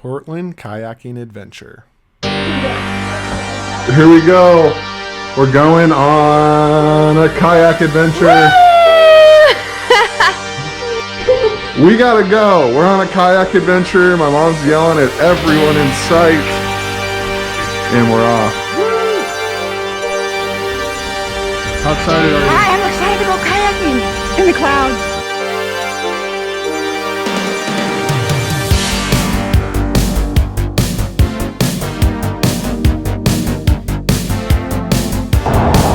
Portland kayaking adventure. Here we go. We're going on a kayak adventure. We gotta go. We're on a kayak adventure. My mom's yelling at everyone in sight. And we're off. How excited are you? I am excited to go kayaking in the clouds.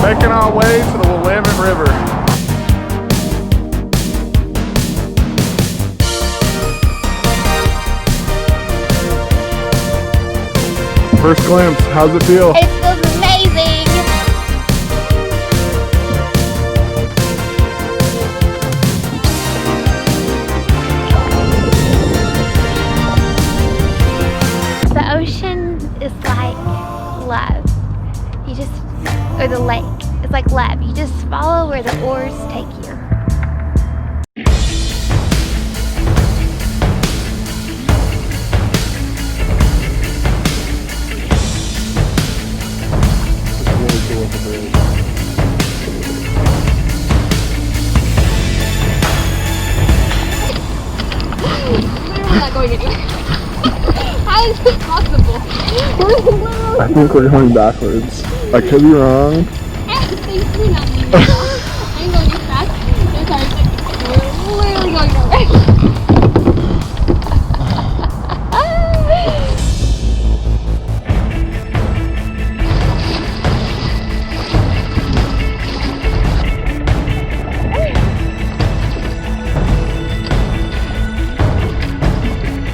Making our way to the Willamette River. First glimpse, how's it feel? It feels amazing. The ocean is like love. You just, or the lake. It's like love. You just follow where the oars take you. We're not going anywhere. How is this possible? I think we're going backwards. I could be wrong. We're not moving at all. I'm going as fast as hard as I can. We're literally going nowhere.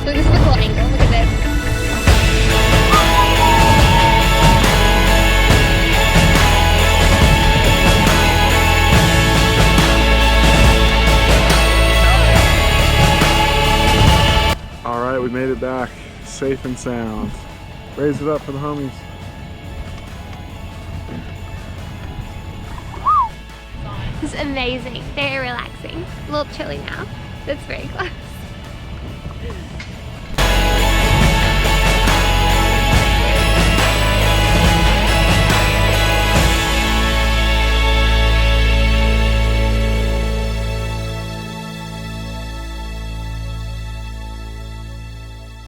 So this is a cool angle. Look at this. Alright, we made it back. Safe and sound. Raise it up for the homies. This is amazing. Very relaxing. A little chilly now. That's very close.